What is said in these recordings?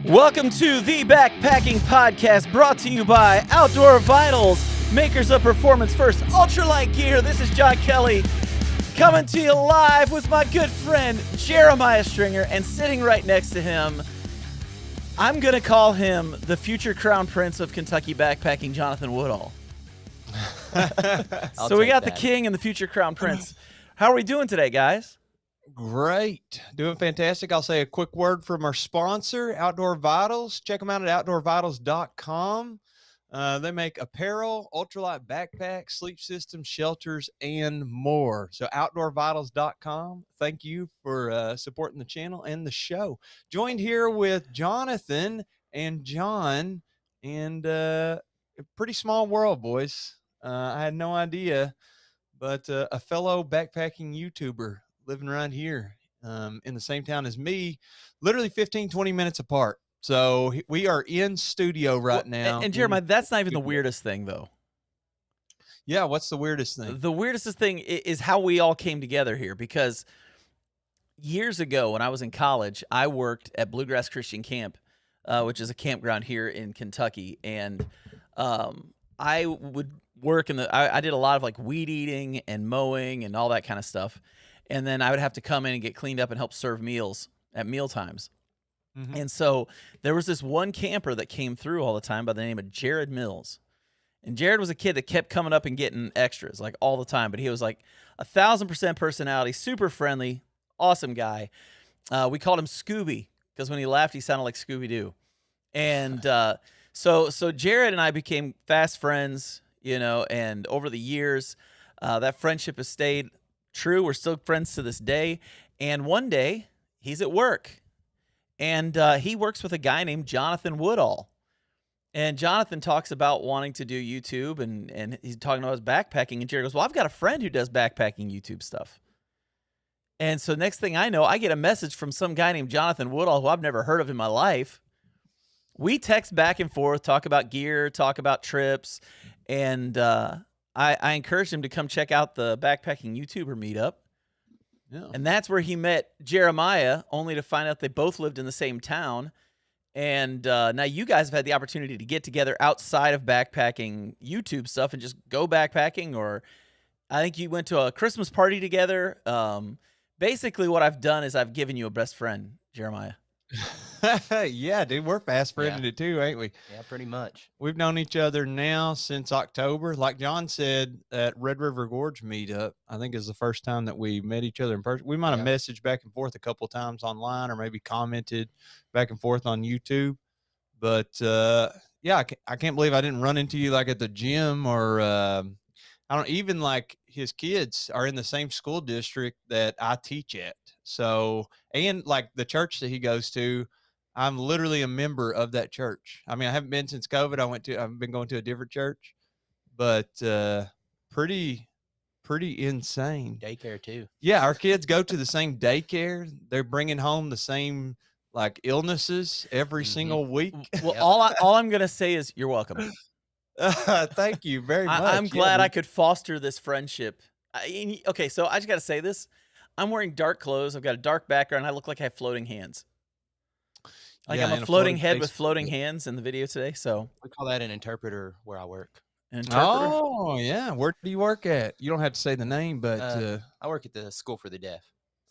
Welcome to the Backpacking Podcast, brought to you by Outdoor Vitals, makers of performance first ultralight gear. This is John Kelly, coming to you live with my good friend Jeremiah Stringer, and sitting right next to him, I'm going to call him the future crown prince of Kentucky backpacking, Johnathan Woodall. So we got the king and the future crown prince. How are we doing today, guys? Great. Doing fantastic. I'll say a quick word from our sponsor, Outdoor Vitals. Check them out at outdoorvitals.com. They make apparel, ultralight backpacks, sleep systems, shelters, and more. So outdoorvitals.com. Thank you for supporting the channel and the show. Joined here with Jonathan and John, and a pretty small world, boys. I had no idea, but a fellow backpacking YouTuber living around here in the same town as me, literally 15, 20 minutes apart. So we are in studio right now. And Jeremiah, that's not even the weirdest thing, though. Yeah, what's the weirdest thing? The weirdest thing is how we all came together here, because years ago when I was in college, I worked at Bluegrass Christian Camp, which is a campground here in Kentucky. And I would work in I did a lot of like weed eating and mowing and all that kind of stuff. And then I would have to come in and get cleaned up and help serve meals at meal times. Mm-hmm. And so there was this one camper that came through all the time by the name of Jared Mills. And Jared was a kid that kept coming up and getting extras like all the time. But he was like 1,000% personality, super friendly, awesome guy. We called him Scooby because when he laughed, he sounded like Scooby-Doo. And so Jared and I became fast friends, you know, and over the years, that friendship has stayed true. We're still friends to this day. And one day, he's at work. And he works with a guy named Johnathan Woodall. And Jonathan talks about wanting to do YouTube, and he's talking about his backpacking. And Jared goes, well, I've got a friend who does backpacking YouTube stuff. And so next thing I know, I get a message from some guy named Johnathan Woodall, who I've never heard of in my life. We text back and forth, talk about gear, talk about trips. And I encouraged him to come check out the backpacking YouTuber meetup. Yeah. And that's where he met Jeremiah, only to find out they both lived in the same town. And now you guys have had the opportunity to get together outside of backpacking YouTube stuff and just go backpacking. Or I think you went to a Christmas party together. Basically what I've done is I've given you a best friend, Jeremiah. Yeah, dude, we're fast friended it too, ain't we? Yeah, pretty much. We've known each other now since October. Like John said, at Red River Gorge meetup, I think is the first time that we met each other in person. We might have messaged back and forth a couple of times online, or maybe commented back and forth on YouTube. But yeah, I can't believe I didn't run into you like at the gym, or I don't even, like, his kids are in the same school district that I teach at. So, and like the church that he goes to, I'm literally a member of that church. I mean, I haven't been since COVID. I've been going to a different church, but pretty insane. Daycare too. Yeah, our kids go to the same daycare. They're bringing home the same like illnesses every single week. Well, all I'm gonna say is you're welcome. Thank you very much. I'm glad I could foster this friendship. Okay, so I just got to say this. I'm wearing dark clothes. I've got a dark background. I look like I have floating hands. Like I'm a floating head with floating hands in the video today. So we call that an interpreter where I work. An interpreter? Oh, yeah. Where do you work at? You don't have to say the name, but I work at the School for the Deaf.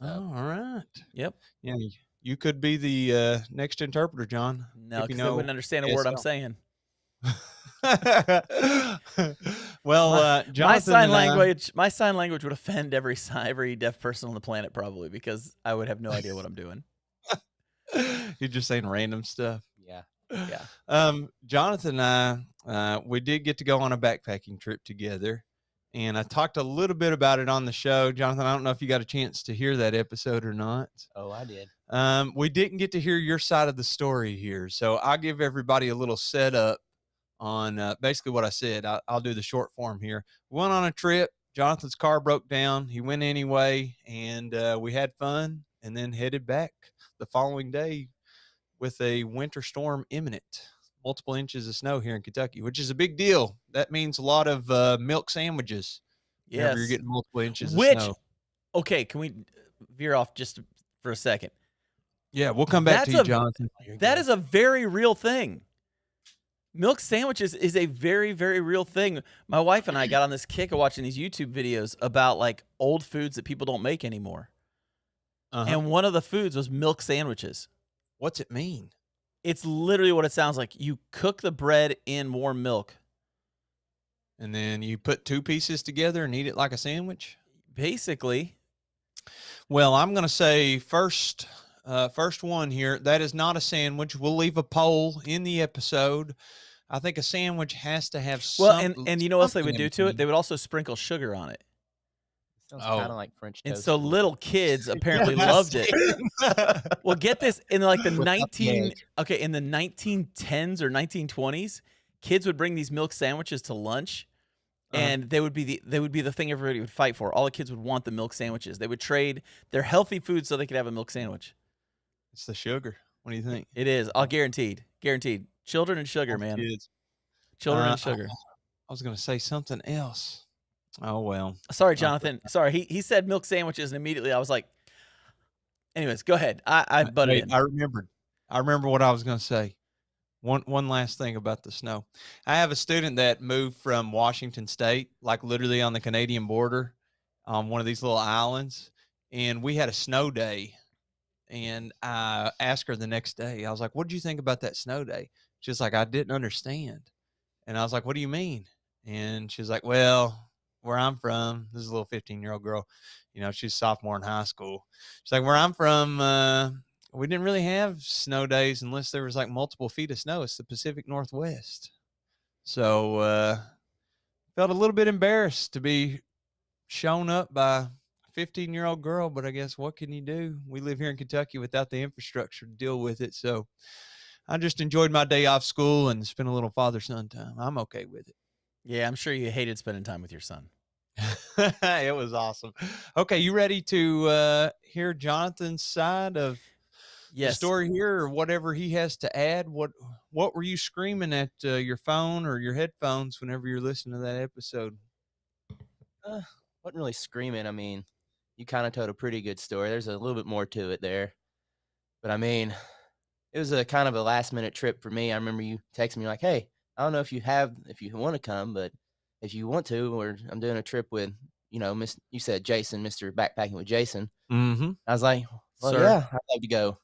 So. Oh, all right. Yep. Yeah, you could be the next interpreter, John. No, because they wouldn't understand a word I'm saying. Well, Jonathan, my sign language would offend every deaf person on the planet, probably, because I would have no idea what I'm doing. You're just saying random stuff. Yeah. Jonathan and I, we did get to go on a backpacking trip together, and I talked a little bit about it on the show. Jonathan, I don't know if you got a chance to hear that episode or not. Oh, I did. We didn't get to hear your side of the story here, so I'll give everybody a little setup on basically what I said. I'll do the short form here. We went on a trip. Jonathan's car broke down. He went anyway, and we had fun, and then headed back the following day with a winter storm imminent. Multiple inches of snow here in Kentucky, which is a big deal. That means a lot of milk sandwiches. Yes. Whenever you're getting multiple inches of snow. Okay, can we veer off just for a second? Yeah, we'll come back to That's you, a- Jonathan. That is a very real thing. Milk sandwiches is a very, very real thing. My wife and I got on this kick of watching these YouTube videos about like old foods that people don't make anymore. And one of the foods was milk sandwiches. What's it mean? It's literally what it sounds like. You cook the bread in warm milk. And then you put 2 pieces together and eat it like a sandwich? Basically. Well, I'm going to say first one here. That is not a sandwich. We'll leave a poll in the episode. I think a sandwich has to have Well, something. and you know what else they would something in do to it? between. They would also sprinkle sugar on it. Sounds Oh. kind of like French toast. And so little kids apparently Yeah, loved it. Well, get this, in like the Without the egg. in the 1910s or 1920s, kids would bring these milk sandwiches to lunch. And they would be the thing everybody would fight for. All the kids would want the milk sandwiches. They would trade their healthy food so they could have a milk sandwich. It's the sugar. What do you think? It is. All guaranteed. Guaranteed. Children and sugar, man. Kids. Children and sugar. I was going to say something else. Oh, well. Sorry, Jonathan. Sorry. He said milk sandwiches, and immediately I was like, anyways, go ahead. I butted Wait, in. I remember what I was going to say. One last thing about the snow. I have a student that moved from Washington State, like literally on the Canadian border, on one of these little islands, and we had a snow day. And I asked her the next day, I was like, "What did you think about that snow day?" She's like, "I didn't understand." And I was like, "What do you mean?" And she's like, "Well, where I'm from, this is a little 15-year-old girl, she's a sophomore in high school. She's like, where I'm from, we didn't really have snow days unless there was like multiple feet of snow. It's the Pacific Northwest." So felt a little bit embarrassed to be shown up by a 15-year-old girl, but I guess what can you do? We live here in Kentucky without the infrastructure to deal with it. So I just enjoyed my day off school and spent a little father-son time. I'm okay with it. Yeah, I'm sure you hated spending time with your son. It was awesome. Okay, you ready to hear Jonathan's side of the story here, or whatever he has to add? What were you screaming at your phone or your headphones whenever you're listening to that episode? Wasn't really screaming. I mean, you kind of told a pretty good story. There's a little bit more to it there. But I mean, it was a kind of a last minute trip for me. I remember you texting me like, "Hey, I don't know if you want to come, but if you want to, I'm doing a trip with, you said Jason, Mr. Backpacking with Jason." Mm-hmm. I was like, "Well, Sir. yeah, I'd love to go."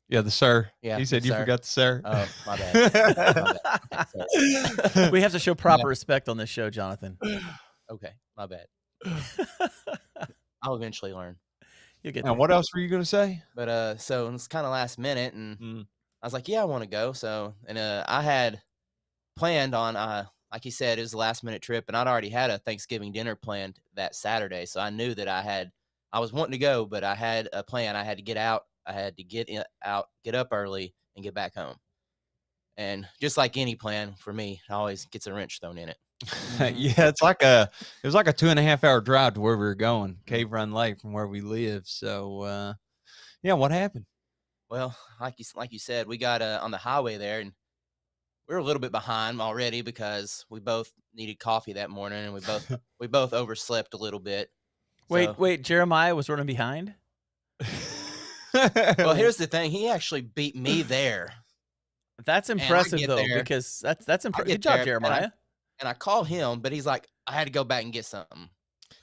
Yeah, the sir. Yeah, he said you sir. forgot the sir. Oh, my bad. My bad. We have to show proper respect on this show, Jonathan. Okay, my bad. I'll eventually learn. You'll get Now, there. what else were you going to say? But so it's kind of last minute, and I was like, "Yeah, I want to go." So, and I had planned on, like you said, it was a last minute trip, and I'd already had a Thanksgiving dinner planned that Saturday, so I knew that I was wanting to go, but I had a plan. I had to get out. I had to get up early, and get back home. And just like any plan for me, it always gets a wrench thrown in it. Yeah, it was like a 2.5 hour drive to where we were going, Cave Run Lake, from where we live. So, yeah, what happened? Well, like you said, we got on the highway there, and we were a little bit behind already because we both needed coffee that morning, and we both overslept a little bit. Wait, Jeremiah was running behind? Well, here's the thing. He actually beat me there. That's impressive, get though, there. because that's impressive. get Good job, there, Jeremiah. And I call him, but he's like, "I had to go back and get something."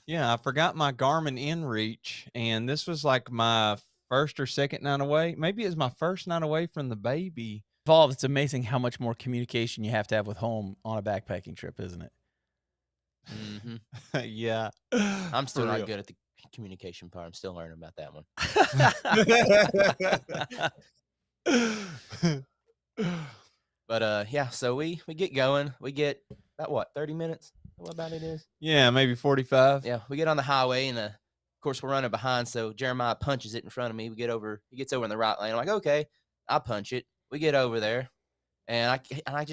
Yeah, I forgot my Garmin InReach, and this was like my first or second night away. Maybe it was my first night away from the baby. Evolved. It's amazing how much more communication you have to have with home on a backpacking trip, isn't it? Mm-hmm. Yeah. I'm still For not real. good at the communication part. I'm still learning about that one. But yeah, so we get going. We get about what, 30 minutes? What about it is? Yeah, maybe 45. Yeah, we get on the highway, and of course we're running behind. So Jeremiah punches it in front of me. He gets over in the right lane. I'm like, okay, I'll punch it. We get over there, and I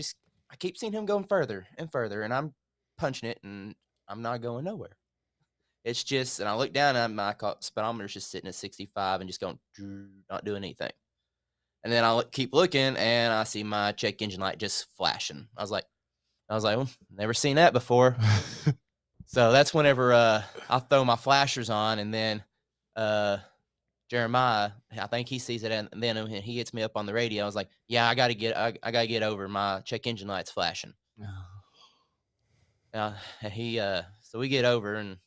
keep seeing him going further and further, and I'm punching it, and I'm not going nowhere. It's just, and I look down, and my speedometer's just sitting at 65 and just going, not doing anything. And then I keep looking, and I see my check engine light just flashing. I was like, well, never seen that before. So that's whenever I throw my flashers on, and then Jeremiah, I think he sees it, and then he hits me up on the radio. I was like, "Yeah, I gotta get over. My check engine light's flashing." And so we get over, and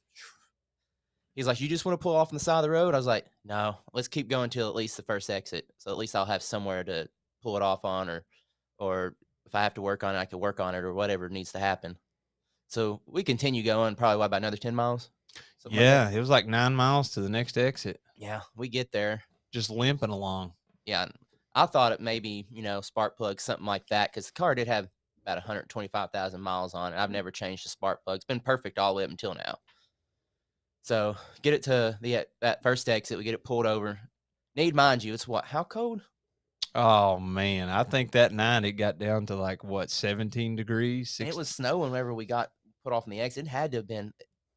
he's like, "You just want to pull off on the side of the road?" I was like, "No, let's keep going till at least the first exit. So at least I'll have somewhere to pull it off on, or if I have to work on it, I can work on it, or whatever needs to happen." So we continue going, probably about another 10 miles. Something like that. Yeah, it was like 9 miles to the next exit, Yeah, we get there. just limping along. Yeah, I thought it maybe, spark plug, something like that, because the car did have about 125,000 miles on it. I've never changed the spark plug. It's been perfect all the way up until now. So get it to that first exit. We get it pulled over. Mind you, it's what? How cold? Oh man, I think that night it got down to like what, 17 degrees. And it was snowing whenever we got put off in the exit. It had to have been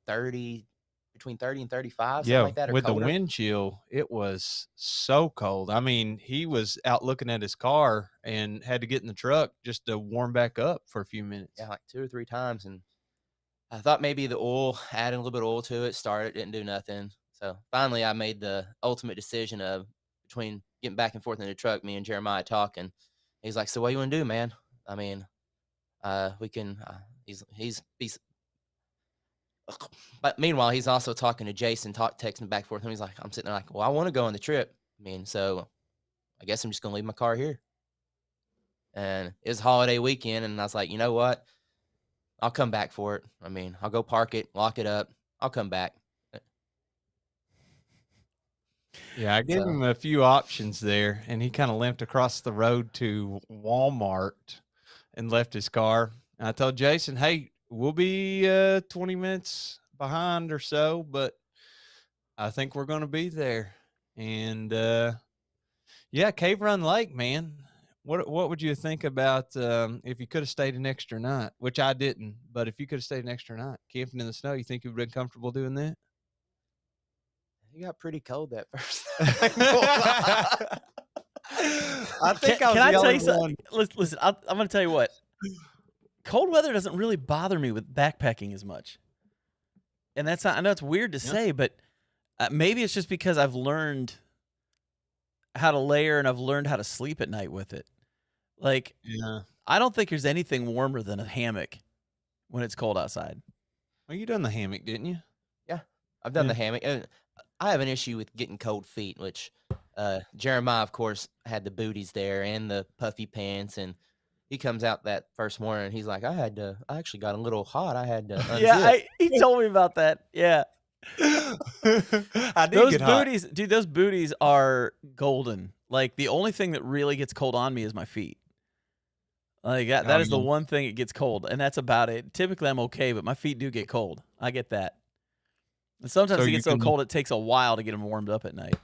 30, between 30 and 35, something like that. Or with colder. the wind chill, it was so cold. I mean, he was out looking at his car and had to get in the truck just to warm back up for a few minutes. Yeah, like 2 or 3 times, and I thought maybe the oil, adding a little bit of oil to it, started, didn't do nothing. So finally, I made the ultimate decision of between getting back and forth in the truck, me and Jeremiah talking. He's like, "So what do you want to do, man? I mean, we can." He's. But meanwhile, he's also talking to Jason, texting back and forth. And he's like, I'm sitting there like, "Well, I want to go on the trip. I mean, so I guess I'm just gonna leave my car here." And it was holiday weekend, and I was like, "You know what? I'll come back for it. I mean, I'll go park it, lock it up. I'll come back." Yeah, I gave him a few options there, and he kind of limped across the road to Walmart and left his car. And I told Jason, "Hey, we'll be 20 minutes behind or so, but I think we're going to be there." And yeah, Cave Run Lake, man. What would you think about if you could have stayed an extra night? Which I didn't, but if you could have stayed an extra night camping in the snow, you think you would have been comfortable doing that? It got pretty cold that first I think Can I tell you something? Listen, I'm going to tell you what. Cold weather doesn't really bother me with backpacking as much. And that's not, I know it's weird to say, but maybe it's just because I've learned how to layer and I've learned how to sleep at night with it. Like, I don't think there's anything warmer than a hammock when it's cold outside. Well, you done the hammock, didn't you? Yeah, I've done the hammock. I have an issue with getting cold feet, which Jeremiah, of course, had the booties there and the puffy pants, and he comes out that first morning and he's like, I actually got a little hot. I had to unzip. Yeah, he told me about that. Yeah. I did those get booties, hot. dude, those booties are golden. Like, the only thing that really gets cold on me is my feet. Like, that is the one thing it gets cold, and that's about it. Typically, I'm okay, but my feet do get cold. I get that. And sometimes it gets so cold it takes a while to get them warmed up at night.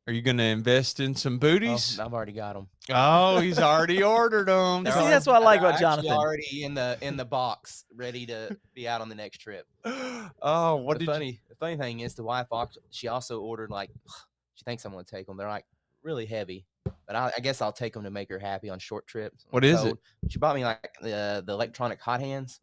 Are you going to invest in some booties? Oh, I've already got them. Oh, he's already ordered them. See, that's what I like about Jonathan. Already in the box, ready to be out on the next trip. Oh, the funny thing is, the wife, she also ordered, like, she thinks I'm going to take them. They're like really heavy, but I guess I'll take them to make her happy on short trips. What is it? She bought me like the electronic hot hands.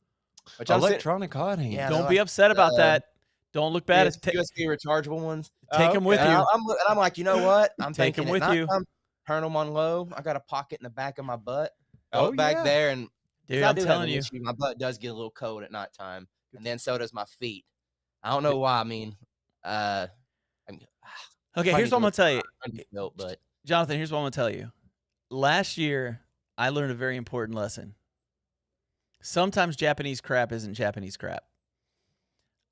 Which electronic hot hands. Yeah, don't be upset about that. Don't look bad. USB rechargeable ones. Take them with you. I'm like, you know what? I'm take them with you. Turn them on low. I got a pocket in the back of my butt. Back there, and dude, I'm telling you, my butt does get a little cold at nighttime, and then so does my feet. I don't know why. I mean, okay. Here's what I'm gonna tell you, but Jonathan. Here's what I'm gonna tell you. Last year, I learned a very important lesson. Sometimes Japanese crap isn't Japanese crap.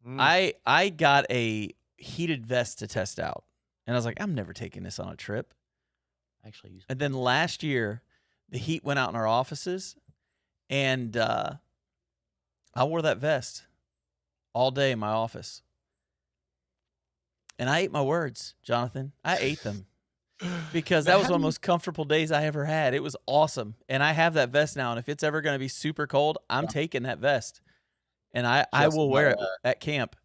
I got a heated vest to test out, and I was like, I'm never taking this on a trip. And then last year, the heat went out in our offices, and I wore that vest all day in my office. And I ate my words, Jonathan. I ate them because that was one of the most comfortable days I ever had. It was awesome. And I have that vest now, and if it's ever going to be super cold, I'm taking that vest. And I will wear it at camp.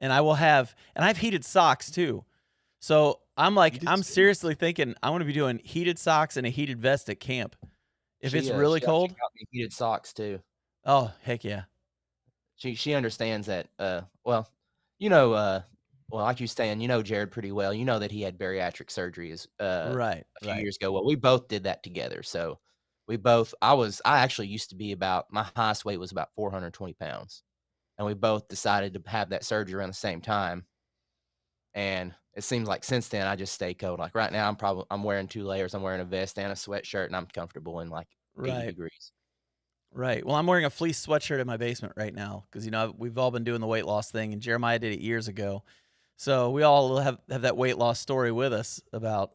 And I have heated socks too. So I'm like, I'm seriously thinking I want to be doing heated socks and a heated vest at camp. If it's really cold. She got me heated socks too. Oh, heck yeah. She understands that. Well, well, like you saying, you know Jared pretty well. You know that he had bariatric surgery Right, a few right. years ago. Well, we both did that together. So we both. I actually used to be about my highest weight was about 420 pounds, and we both decided to have that surgery around the same time. And it seems like since then I just stay cold. Like right now, I'm wearing 2 layers. I'm wearing a vest and a sweatshirt, and I'm comfortable in like 80 Right. degrees. Right. Well, I'm wearing a fleece sweatshirt in my basement right now because we've all been doing the weight loss thing, and Jeremiah did it years ago. So we all have that weight loss story with us about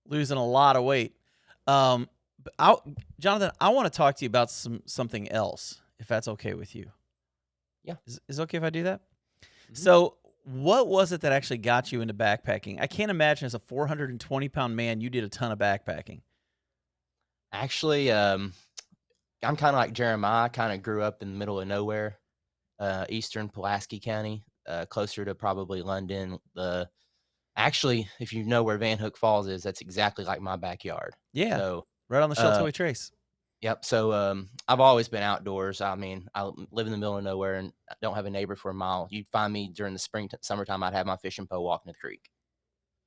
losing a lot of weight. But Jonathan, I want to talk to you about something else, if that's okay with you. Yeah. Is it okay if I do that? Mhm. So, what was it that actually got you into backpacking? I can't imagine as a 420-pound man, you did a ton of backpacking. Actually, I'm kind of like Jeremiah. I kind of grew up in the middle of nowhere, eastern Pulaski County, closer to probably London. Actually, if you know where Van Hook Falls is, that's exactly like my backyard. Yeah, So, right on the uh, Sheltoway Trace. yep. So, I've always been outdoors. I mean, live in the middle of nowhere and I don't have a neighbor for a mile. You'd find me during the summertime. I'd have my fishing pole walking the creek.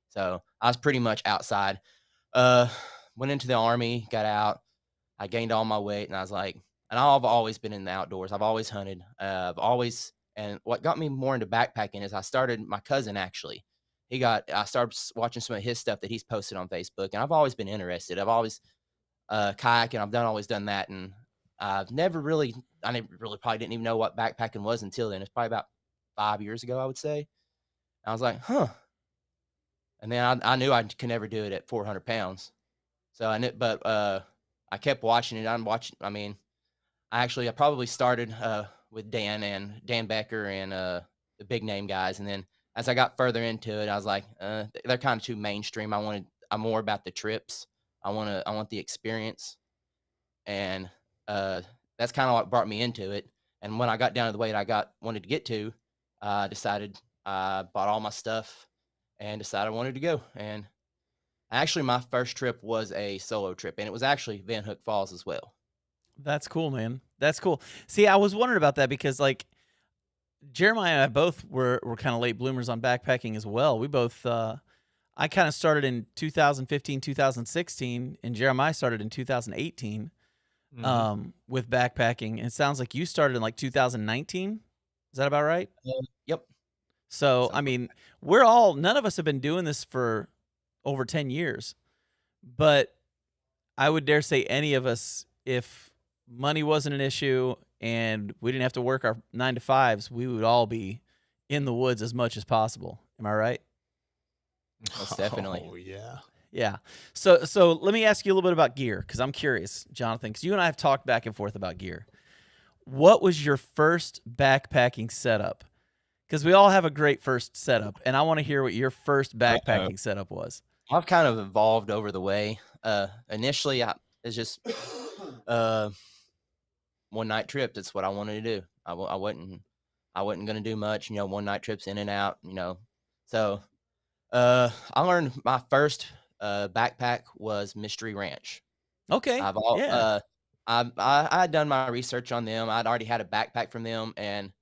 So I was pretty much outside. Uh, Went into the army, got out. I gained all my weight, and I was like, and I've always been in the outdoors. I've always hunted. And what got me more into backpacking is I started. My cousin actually, I started watching some of his stuff that he's posted on Facebook, and I've always been interested. I've always kayaking. Always done that, and I never really probably didn't even know what backpacking was until then. It's probably about 5 years ago, I would say. I was like, huh. And then I knew I could never do it at 400 pounds. So I knew, but I kept watching it. I mean, I probably started with Dan Becker and the big name guys, and then as I got further into it, I was like, they're kind of too mainstream. I'm more about the trips. I want the experience, and that's kind of what brought me into it. And when I got down to the weight wanted to get to, I decided I bought all my stuff and decided I wanted to go. And actually, my first trip was a solo trip, and it was actually Van Hook Falls as well. That's cool, man. That's cool. See, I was wondering about that because like Jeremiah and I both were kind of late bloomers on backpacking as well. We both I kind of started in 2015, 2016, and Jeremiah started in 2018 Mhm. with backpacking. And it sounds like you started in like 2019. Is that about right? Yep. So, I Something. mean, none of us have been doing this for over 10 years, but I would dare say any of us, if money wasn't an issue and we didn't have to work our 9 to 5s, we would all be in the woods as much as possible. Am I right? Most definitely. Oh yeah. Yeah. So let me ask you a little bit about gear because I'm curious, Jonathan, because you and I have talked back and forth about gear. What was your first backpacking setup? Because we all have a great first setup, and I want to hear what your first Uh-oh. backpacking setup was. I've kind of evolved over the way. Initially, it's just uh, one night trip. That's what I wanted to do. I wasn't going to do much. One night trips in and out. So I learned my first backpack was Mystery Ranch. Okay. I've all Yeah. I had done my research on them. I'd already had a backpack from them, and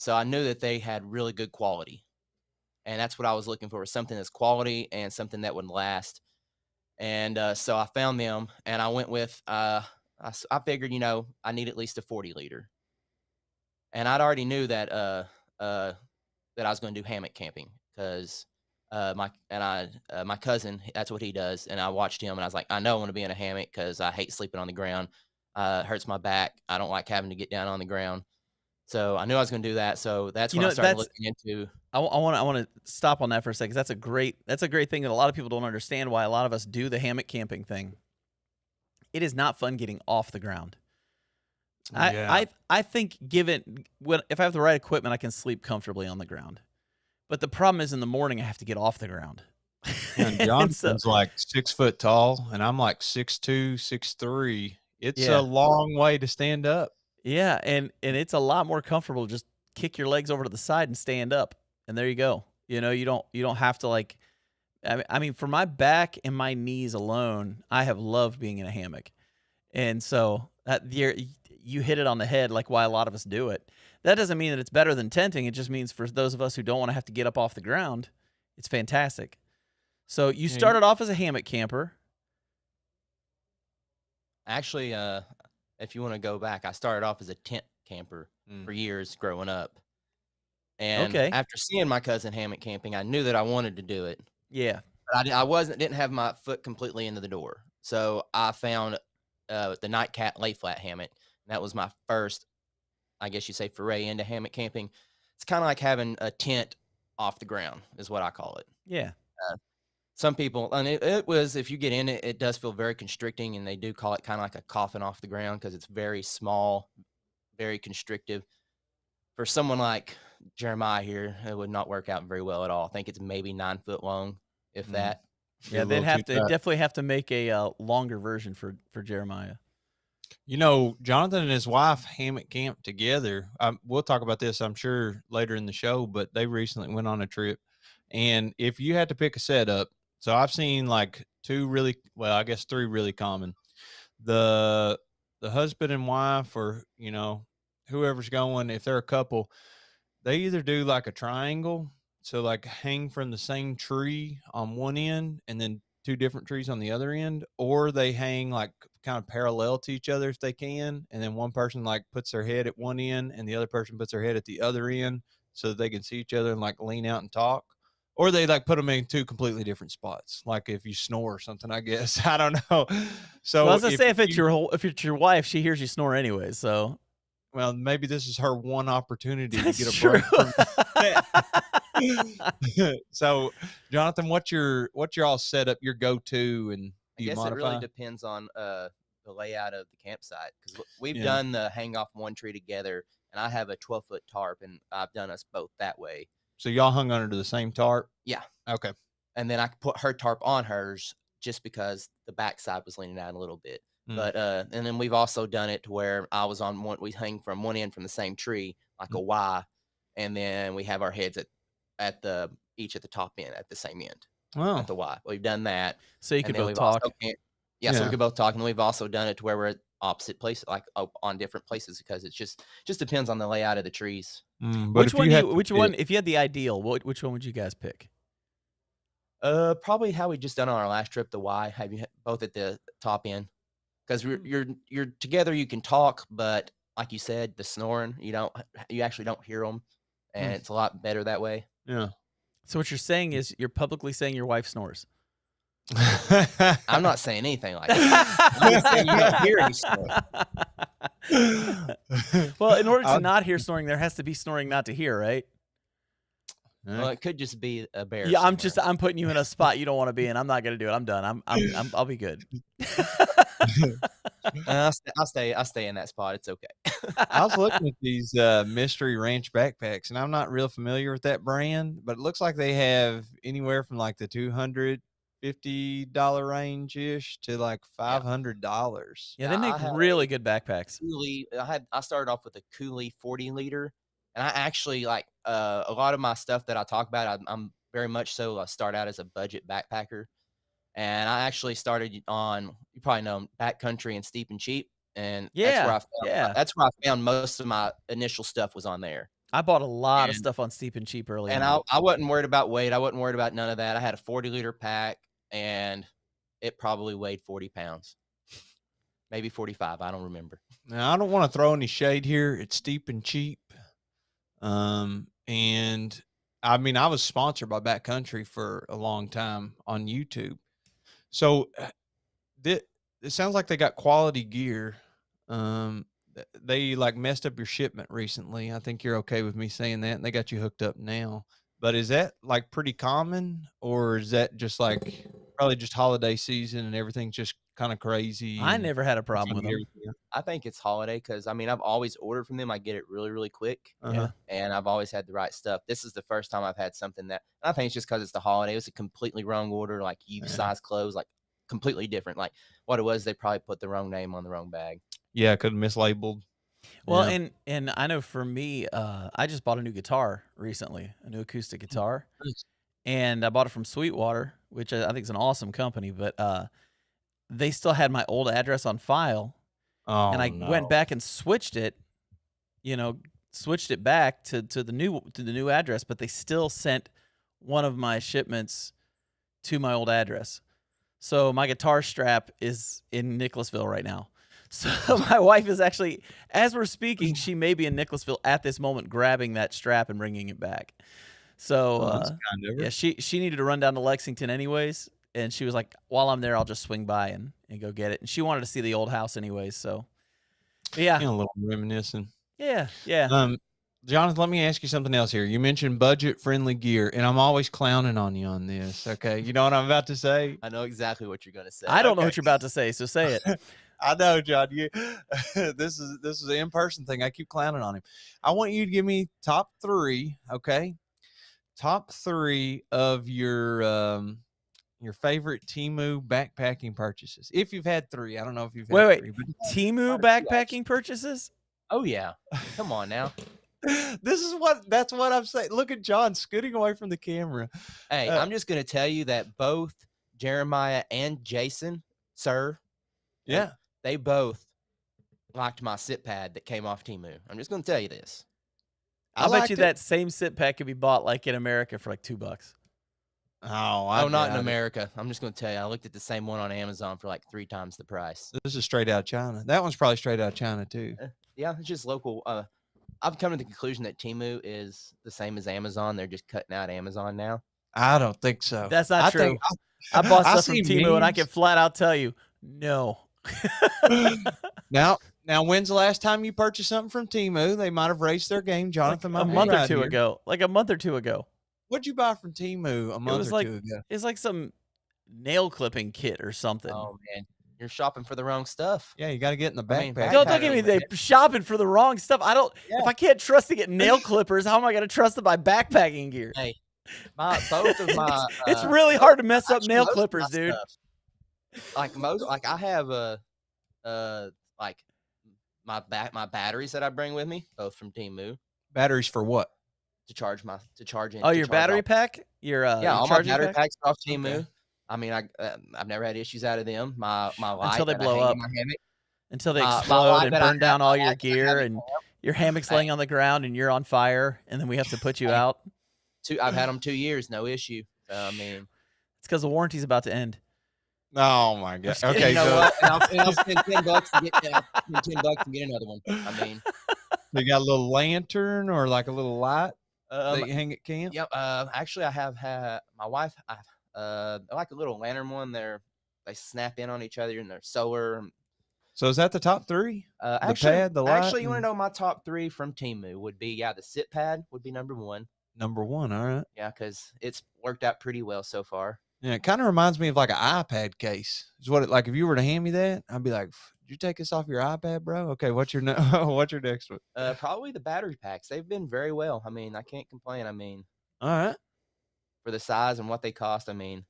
so I knew that they had really good quality. And that's what I was looking for, was something that's quality and something that would last. And so I found them, and I went with I figured I need at least a 40 liter, and I'd already knew uh, that I was going to do hammock camping because my cousin, that's what he does, and I watched him, and I was like, I know I want to be in a hammock because I hate sleeping on the ground. It hurts my back. I don't like having to get down on the ground. So I knew I was going to do that. So that's You when I know, started that's looking into. I want to stop on that for a second. That's a great thing that a lot of people don't understand why a lot of us do the hammock camping thing. It is not fun getting off the ground. Yeah. I think if I have the right equipment, I can sleep comfortably on the ground. But the problem is in the morning I have to get off the ground. And And so Jonathan's like 6 foot tall, and I'm like 6'2", 6'3". It's a yeah. long way to stand up. Yeah, and it's a lot more comfortable to just kick your legs over to the side and stand up. And there you go. You don't have to like I mean for my back and my knees alone, I have loved being in a hammock. And so you hit it on the head like why a lot of us do it. that doesn't mean that it's better than tenting. It just means for those of us who don't want to have to get up off the ground, it's fantastic. So you Yeah, started off as a hammock camper. Actually, if you want to go back, I started off as a tent camper for years growing up. And Okay. after seeing my cousin hammock camping, I knew that I wanted to do it. Yeah. But didn't have my foot completely into the door. So I found the Nightcat lay flat hammock. And that was my first, I guess you say, foray into hammock camping. It's kind of like having a tent off the ground is what I call it. Yeah. Some people, and it was, if you get in it, it does feel very constricting, and they do call it kind of like a coffin off the ground because it's very small, very constrictive. For someone like Jeremiah here, it would not work out very well at all. I think it's maybe 9 foot long, if that. Yeah, they'd definitely have to make a longer version for Jeremiah. You know, Jonathan and his wife hammock camped together. We'll talk about this, I'm sure, later in the show, but they recently went on a trip. And if you had to pick a setup, so I've seen like three really common. The husband and wife, or, you know, whoever's going, if they're a couple, they either do like a triangle, so like hang from the same tree on one end and then 2 different trees on the other end, or they hang like kind of parallel to each other if they can, and then one person like puts their head at one end and the other person puts their head at the other end so that they can see each other and like lean out and talk. Or they like put them in 2 completely different spots, like if you snore or something, I guess. I don't know. So Well, I was gonna say if it's your wife, she hears you snore anyway. So well, maybe this is her one opportunity to that's get a true. break. So, Jonathan, what's your all setup, your go-to, and I do you guess modify? it really depends on the layout of the campsite, because we've Yeah. done the hang off one tree together, and I have a 12-foot tarp, and I've done us both that way. So y'all hung under the same tarp? Yeah. Okay. And then I put her tarp on hers just because the backside was leaning out a little bit. But and then we've also done it to where I was on one, we hang from one end from the same tree, like a Y, and then we have our heads at the top end at the same end. Oh. At the Y. We've done that. So you could then both we've talk. also so we could both talk, and we've also done it to where we're at opposite places, like on different places, because it's just depends on the layout of the trees. But which one, if you had the ideal, which one would you guys pick? Probably how we just done on our last trip, the Y, have you both at the top end, because you're together, you can talk, but like you said, the snoring, you actually don't hear them, and it's a lot better that way. Yeah. So what you're saying is you're publicly saying your wife snores. I'm not saying anything like that. I'm just saying you don't hear any snoring. Well, in order to not hear snoring, there has to be snoring not to hear, right? Well, it could just be a bear. Yeah, somewhere. I'm putting you in a spot you don't want to be in. I'm not gonna do it. I'm done. I'll be good. I'll stay in that spot. It's okay. I was looking at these Mystery Ranch backpacks, and I'm not real familiar with that brand, but it looks like they have anywhere from like the $250 range ish to like $500. Yeah, they make really good backpacks. I started off with a Cooley 40 liter, and I actually like a lot of my stuff that I talk about. I'm very much so. I start out as a budget backpacker, and I actually started on, you probably know, Backcountry and Steep and Cheap, and that's where I found most of my initial stuff was on there. I bought a lot of stuff on Steep and Cheap early and on. I wasn't worried about weight. I wasn't worried about none of that. I had a 40 liter pack, and it probably weighed 40 pounds, maybe 45. I don't remember. Now, I don't want to throw any shade here. It's Steep and Cheap. And I mean, I was sponsored by Backcountry for a long time on YouTube. So it sounds like they got quality gear. They like messed up your shipment recently. I think you're okay with me saying that, and they got you hooked up now. But is that like pretty common, or is that just like probably just holiday season and everything's just kind of crazy? I never had a problem with them. I think it's holiday because I mean I've always ordered from them. I get it really, really quick, and I've always had the right stuff. This is the first time I've had something that I think it's just because it's the holiday. It was a completely wrong order, like size clothes, like completely different. Like what it was, they probably put the wrong name on the wrong bag. Yeah, could have mislabeled. Well, and I know for me, I just bought a new guitar recently, a new acoustic guitar, and I bought it from Sweetwater, which I think is an awesome company. But they still had my old address on file, and I went back and switched it, switched it back to the new address, but they still sent one of my shipments to my old address. So my guitar strap is in Nicholasville right now. So my wife is actually, as we're speaking, she may be in Nicholasville at this moment, grabbing that strap and bringing it back. So that's kind of yeah, she needed to run down to Lexington anyways, and she was like, while I'm there, I'll just swing by and go get it. And she wanted to see the old house anyways. So yeah, a little reminiscing. yeah. Jonathan, let me ask you something else here. You mentioned budget-friendly gear, and I'm always clowning on you on this, okay? You know what I'm about to say? I know exactly what you're gonna say. I don't know what you're about to say, so say it. I know, John. This is an in-person thing. I keep clowning on him. I want you to give me top 3, okay? Top 3 of your favorite Temu backpacking purchases. If you've had 3, I don't know if you've had 3. But Temu backpacking purchases? Oh yeah, come on now. That's what I'm saying. Look at John scooting away from the camera. Hey, I'm just gonna tell you that both Jeremiah and Jason, sir, Yeah, they both liked my sit pad that came off Temu. I'm just gonna tell you this. I bet you that same sit pad could be bought like in America for like $2. Oh, Not in America. I'm just gonna tell you. I looked at the same one on Amazon for like 3 times the price. This is straight out of China. That one's probably straight out of China too. Yeah, it's just local. I've come to the conclusion that Temu is the same as Amazon. They're just cutting out Amazon now. I don't think so. That's not true. I bought stuff from Temu, and I can flat out tell you, no. Now, when's the last time you purchased something from Temu? They might have raised their game, Jonathan. Like a month or two ago. Like a month or two ago. What'd you buy from Temu a month or two ago? It's like some nail clipping kit or something. Oh man, you're shopping for the wrong stuff. Yeah, you got to get in the backpack. Don't get me they shopping for the wrong stuff. I don't. Yeah. If I can't trust to get nail clippers, how am I going to trust to buy backpacking gear? Hey, both of my. It's really hard to mess up nail clippers, dude. Like I have like my batteries that I bring with me, both from Temu. Batteries for what? To charge in. Oh, your battery pack? Your all my battery packs off Temu. Okay. I mean, I've never had issues out of them. My light until they blow up. Until they explode and burn down all your gear, and your hammock's laying on the ground, and you're on fire, and then we have to put you out. I've had them 2 years, no issue. I mean, it's because the warranty's about to end. Oh my god! Okay, you know what? And I'll spend $10 to get another one. I mean, they got a little lantern or like a little light that you hang at camp. Yep. Actually, I have had my wife. I like a little lantern one. They snap in on each other and they're solar. So is that the top 3? Actually, the pad, the light. Actually, you want to know my top 3 from Temu would be the sit pad would be number 1. Number 1, all right. Yeah, because it's worked out pretty well so far. Yeah, it kind of reminds me of like an iPad case. Is what it like if you were to hand me that, I'd be like, "Did you take this off your iPad, bro?" Okay, what's your next one? Probably the battery packs. They've been very well. I mean, I can't complain. I mean, all right, for the size and what they cost, I mean,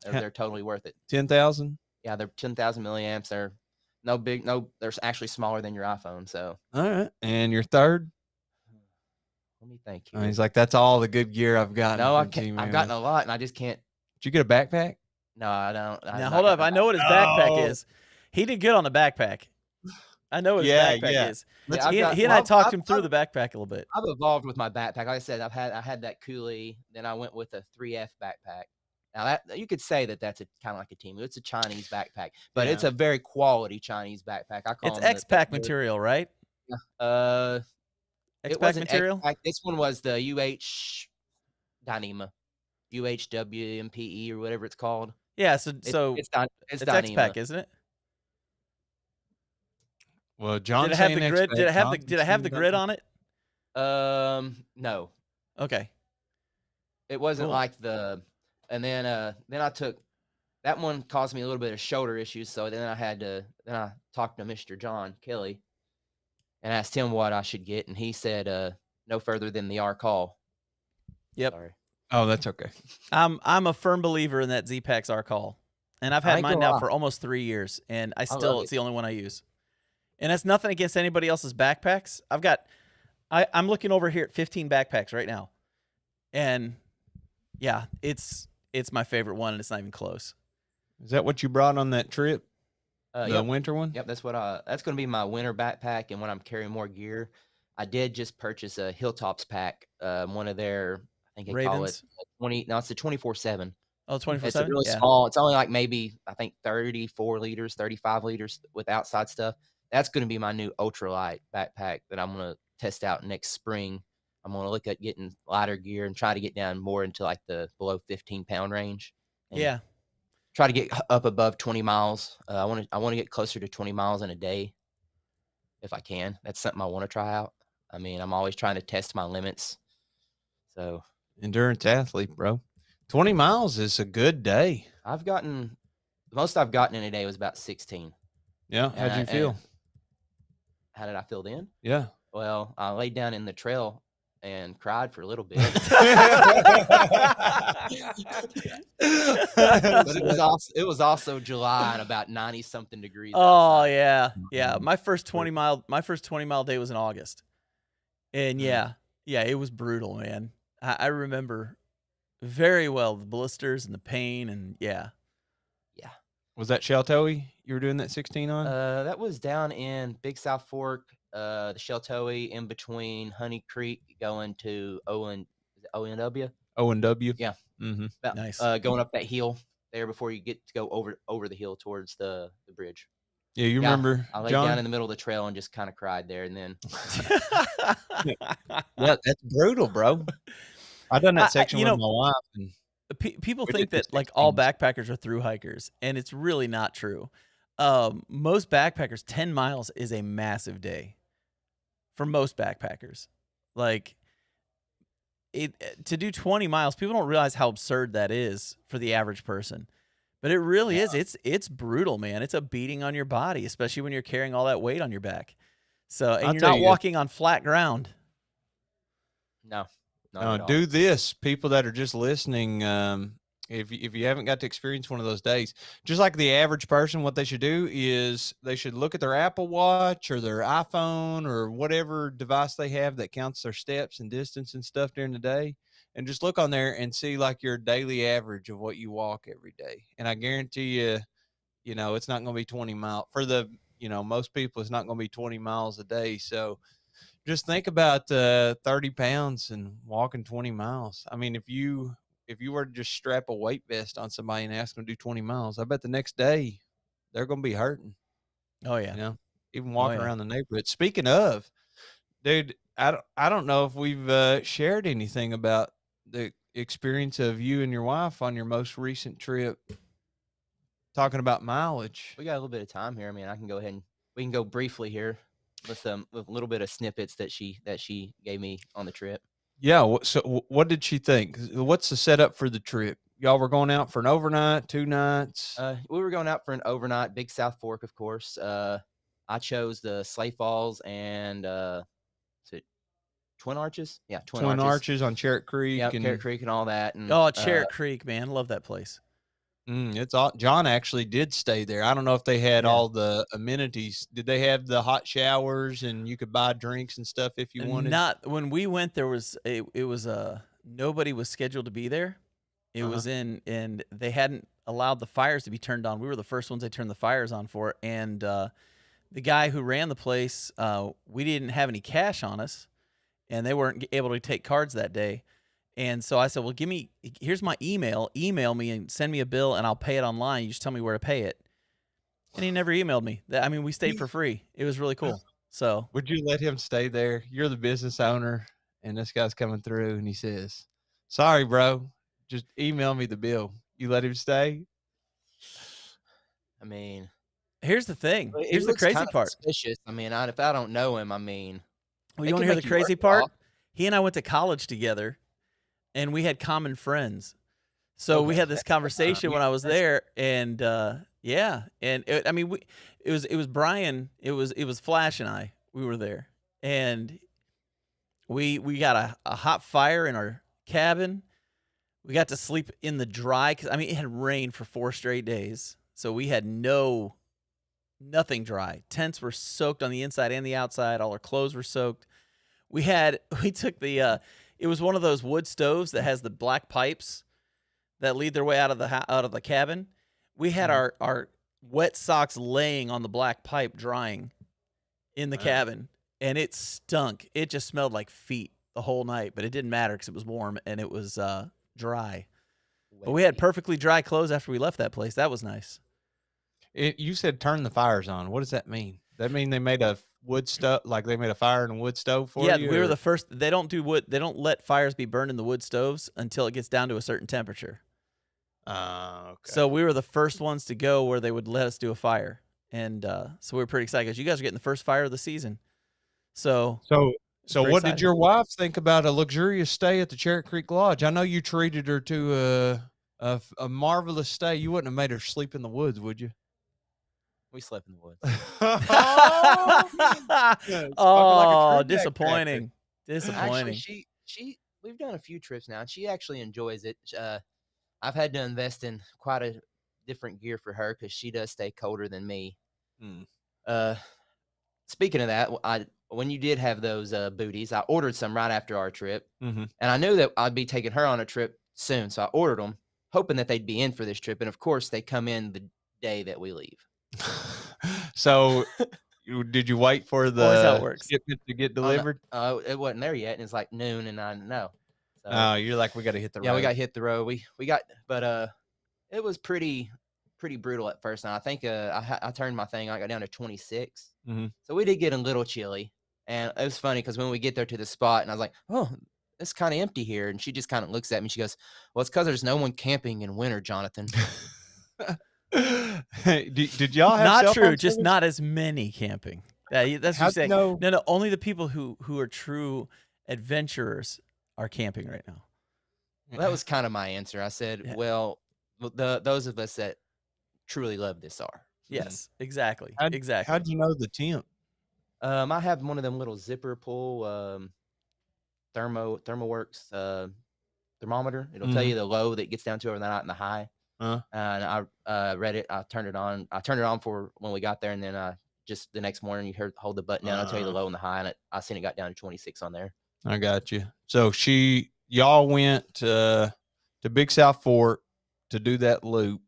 they're totally worth it. 10,000. Yeah, they're 10,000 milliamps. They're they're actually smaller than your iPhone. So all right, and your third. Let me thank you. Oh, he's like, that's all the good gear I've gotten. No, I can't. I've gotten a lot, and I just can't. Did you get a backpack? No, I don't. Now hold up. I know what his backpack is. He did good on the backpack. I know what his backpack is. Yeah, he and I talked him through the backpack a little bit. I've evolved with my backpack. Like I said, I had that Coolie. Then I went with a 3F backpack. Now that you could say that's kind of like a Temu. It's a Chinese backpack, but it's a very quality Chinese backpack. I call it's X-Pack material, right? Yeah. X-Pack material. X-Pack. This one was the Dyneema. UHWMPE or whatever it's called. Yeah, so it's X-Pack, isn't it? Well, John, did it have the grid? Did it have the grid on it? No. Okay. It wasn't like the. And then I took that one caused me a little bit of shoulder issues, so then I talked to Mr. John Kelly and asked him what I should get, and he said no further than the R-Call. Yep. Sorry. Oh, that's okay. I'm a firm believer in that Z-Pack's R-Call. And I've had mine now for almost 3 years, and it's the only one I use. And that's nothing against anybody else's backpacks. I'm looking over here at 15 backpacks right now. And yeah, it's my favorite one, and it's not even close. Is that what you brought on that trip? The winter one? Yep, that's going to be my winter backpack, and when I'm carrying more gear, I did just purchase a Hilltops pack. One of their, I think they call it Ravens. 20. No, it's a 24/7. Oh, It's a 24/7? really Yeah. small. It's only like maybe I think 34 liters, 35 liters with outside stuff. That's going to be my new ultralight backpack that I'm going to test out next spring. I'm going to look at getting lighter gear and try to get down more into like the below 15-pound range and Yeah. try to get up above 20 miles. I want to get closer to 20 miles in a day if I can. That's something I want to try out. I mean, I'm always trying to test my limits. So Endurance athlete, bro. 20 miles is a good day. the most I've gotten in a day was about 16. Yeah. How'd you feel? How did I feel then? Yeah. Well, I laid down in the trail and cried for a little bit. But it was also July and about 90 something degrees Oh, outside. yeah. Yeah. My first 20 mile day was in August. And yeah, it was brutal, man. I remember very well the blisters and the pain and yeah. Was that Sheltoe you were doing that 16 on? That was down in Big South Fork, the Sheltoe in between Honey Creek going to ONW. O&W? Yeah. Mm-hmm. Nice. Going up that hill there before you get to go over the hill towards the bridge. Yeah, you remember, I laid John? down in the middle of the trail and just kind of cried there, and then Yeah, that's brutal, bro. I done that section with my wife. And people we think did the that like all 16s. backpackers are through hikers, and it's really not true. Most backpackers, 10 miles is a massive day for most backpackers. Like to do 20 miles, people don't realize how absurd that is for the average person. But it really is. It's brutal, man. It's a beating on your body, especially when you're carrying all that weight on your back. So, and I'll you're tell not you- walking on flat ground. no, not Now, at all. do this, people that are just listening. If you haven't got to experience one of those days, just like the average person, what they should do is they should look at their Apple Watch or their iPhone or whatever device they have that counts their steps and distance and stuff during the day, and just look on there and see like your daily average of what you walk every day. And I guarantee you, it's not going to be 20 miles for most people. It's not going to be 20 miles a day. So just think about 30 pounds and walking 20 miles. I mean, if you were to just strap a weight vest on somebody and ask them to do 20 miles, I bet the next day they're going to be hurting. Oh yeah. Even walking yeah. around the neighborhood. Speaking of, dude, I don't know if we've shared anything about the experience of you and your wife on your most recent trip. Talking about mileage. We got a little bit of time here. I mean, I can go ahead and we can go briefly here with a little bit of snippets that she gave me on the trip. Yeah. So what did she think? What's the setup for the trip? Y'all were going out for an overnight, 2 nights? We were going out for an overnight, Big South Fork, of course. I chose the Sleigh Falls and is it Twin Arches? Yeah, Twin Arches on Cherritt Creek. Yeah, and Cherritt Creek and all that. And, Cherritt Creek, man. Love that place. It's all. John actually did stay there. I don't know if they had all the amenities. Did they have the hot showers and you could buy drinks and stuff if you wanted? Not when we went. There was it was nobody was scheduled to be there. It was and they hadn't allowed the fires to be turned on. We were the first ones they turned the fires on for. And the guy who ran the place, we didn't have any cash on us, and they weren't able to take cards that day. And so I said, well, here's my email. Email me and send me a bill, and I'll pay it online. You just tell me where to pay it. And he never emailed me. I mean, we stayed for free. It was really cool. So would you let him stay there? You're the business owner, and this guy's coming through, and he says, sorry, bro, just email me the bill. You let him stay? I mean, here's the thing. Here's the crazy part. Suspicious. I mean, if I don't know him, I mean. Well, you want to hear the crazy part? He and I went to college together, and we had common friends. So we had this conversation when I was there, and yeah, and it was Brian, it was Flash and I. We were there, and we got a hot fire in our cabin. We got to sleep in the dry because it had rained for 4 straight days, so we had nothing dry. Tents were soaked on the inside and the outside. All our clothes were soaked. We took the it was one of those wood stoves that has the black pipes that lead their way out of the cabin. We had our wet socks laying on the black pipe drying in the cabin. and it stunk. It just smelled like feet the whole night, but it didn't matter because it was warm and it was dry. But we had Wait. perfectly dry clothes after we left that place. That was nice. You said turn the fires on. What does that mean? That mean they made a wood stove, like they made a fire in a wood stove for Yeah, you? we were or- the first. They don't do wood. They don't let fires be burned in the wood stoves until it gets down to a certain temperature. Okay. So we were the first ones to go where they would let us do a fire, and so we were pretty excited because you guys are getting the first fire of the season. So So, it's so very what did exciting. your wife think about a luxurious stay at the Cherry Creek Lodge? I know you treated her to a marvelous stay. You wouldn't have made her sleep in the woods, would you? We slept in the woods. Oh, disappointing. Actually, Disappointing. we've done a few trips now, and she actually enjoys it. I've had to invest in quite a different gear for her because she does stay colder than me. Hmm. Speaking of that, when you did have those booties, I ordered some right after our trip, Mhm. and I knew that I'd be taking her on a trip soon, so I ordered them, hoping that they'd be in for this trip. And of course, they come in the day that we leave. So, did you wait for Always how it the works. shipment to get Oh, no, delivered? it wasn't there yet, and it's like noon, and I know. So Oh, you're like, we got to hit the yeah, road. we got hit the road. We got, but it was pretty brutal at first. And I think I turned my thing. I got down to 26. Mhm. So we did get a little chilly, and it was funny because when we get there to the spot, and I was like, "Oh, it's kind of empty here," and she just kind of looks at me. She goes, "Well, it's because there's no one camping in winter, Jonathan." Did y'all have Not cell true. phone Just service? not as many camping. That's what you How'd you say. know? No. Only the people who are true adventurers are camping right now. Well, that was kind of my answer. I said, Yeah. "Well, those of us that truly love this are." Yes. Exactly. How'd, Exactly. how'd you know the temp? I have one of them little zipper pull ThermoWorks thermometer. It'll tell you the low that gets down to overnight and the high. And I read it. I turned it on. I turned it on for when we got there, and then just the next morning, you hold the button down. I'll tell you the low and the high, and I seen it got down to 26 on there. I got you. So y'all went to Big South Fork to do that loop,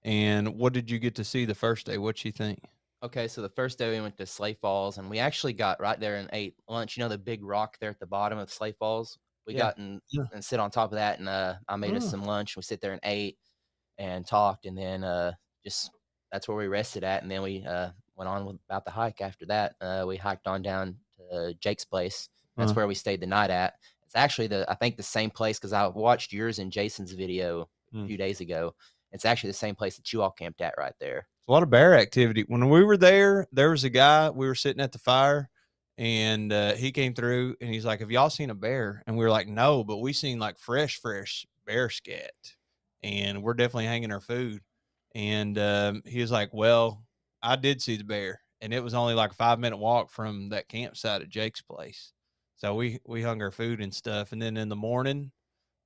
and what did you get to see the first day? What'd she think? Okay, so the first day we went to Slay Falls, and we actually got right there and ate lunch. You know the big rock there at the bottom of Slay Falls? We Yeah. got and sit on top of that, and I made us some lunch. We sit there and ate and talked, and then just that's where we rested at, and then we went on about the hike after that. We hiked on down to Jake's place. That's where we stayed the night at. It's actually I think the same place because I watched yours and Jason's video a few days ago. It's actually the same place that you all camped at right there. A lot of bear activity. When we were there was a guy, we were sitting at the fire, and he came through and he's like, have y'all seen a bear? And we were like, no, but we seen like fresh bear scat, and we're definitely hanging our food. And he was like, well, I did see the bear, and it was only like a 5-minute walk from that campsite at Jake's place. So we hung our food and stuff. And then in the morning,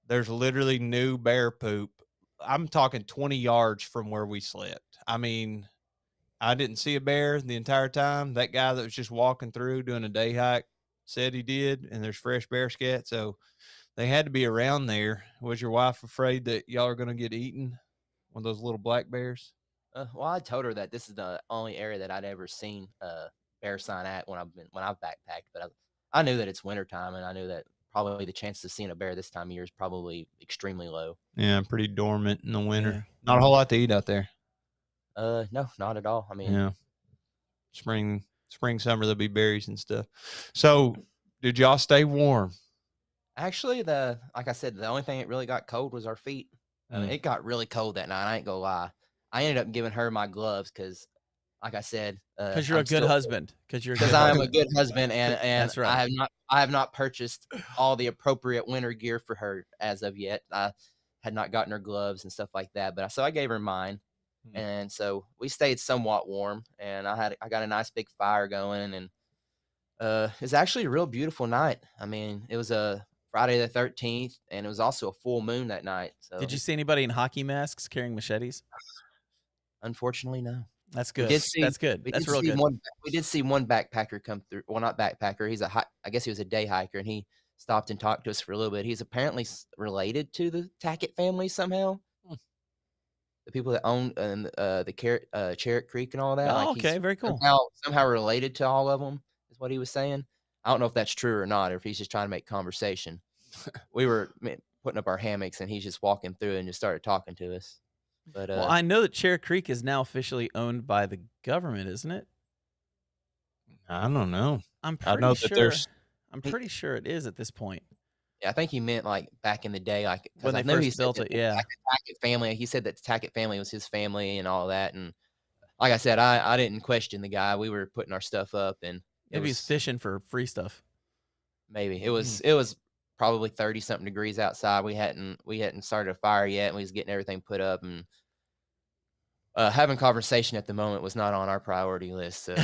there's literally new bear poop. I'm talking 20 yards from where we slept. I mean, I didn't see a bear the entire time. That guy that was just walking through doing a day hike said he did, and there's fresh bear scat. So they had to be around there. Was your wife afraid that y'all are going to get eaten? One of those little black bears? Well, I told her that this is the only area that I'd ever seen bear sign at when I've backpacked. But I knew that it's wintertime, and I knew that probably the chances of seeing a bear this time of year is probably extremely low. Yeah, pretty dormant in the winter. Yeah. Not a whole lot to eat out there. No, not at all. I mean, Yeah. Spring, summer, there'll be berries and stuff. So did y'all stay warm? actually, like I said, the only thing that really got cold was our feet. I mean, it got really cold that night. I ain't gonna lie. I ended up giving her my gloves because, like I said, Because you're a good husband. Because I am a good husband, and That's right. I have not purchased all the appropriate winter gear for her as of yet. I had not gotten her gloves and stuff like that, but so I gave her mine, and so we stayed somewhat warm. And I got a nice big fire going, and it was actually a real beautiful night. I mean, it was a Friday the 13th, and it was also a full moon that night. So Did you see anybody in hockey masks carrying machetes? unfortunately, no. That's We good. did see That's good. we That's did real see good. we did see one backpacker come through. Well, not backpacker. He's I guess he was a day hiker, and he stopped and talked to us for a little bit. He's apparently related to the Tackett family somehow. The people that own the Cherry Creek and all that. Oh, Like okay. he's Very cool. somehow related to all of them. what he was saying. I don't know if that's true or not, or if he's just trying to make conversation. We were putting up our hammocks, and he's just walking through and just started talking to us. But Well, I know that Chair Creek is now officially owned by the government, isn't it? I don't know. I'm I pretty know that sure. there's I'm pretty sure it is at this point. yeah, I think he meant like back in the day, like When because I they know he first said built that it, the yeah. Tackett family. He said that the Tackett family was his family and all that. And like I said, I didn't question the guy. We were putting our stuff up, and it Maybe he's was fishing for free stuff. maybe it was probably 30 something degrees outside. We hadn't started a fire yet, and we was getting everything put up, and having conversation at the moment was not on our priority list. So.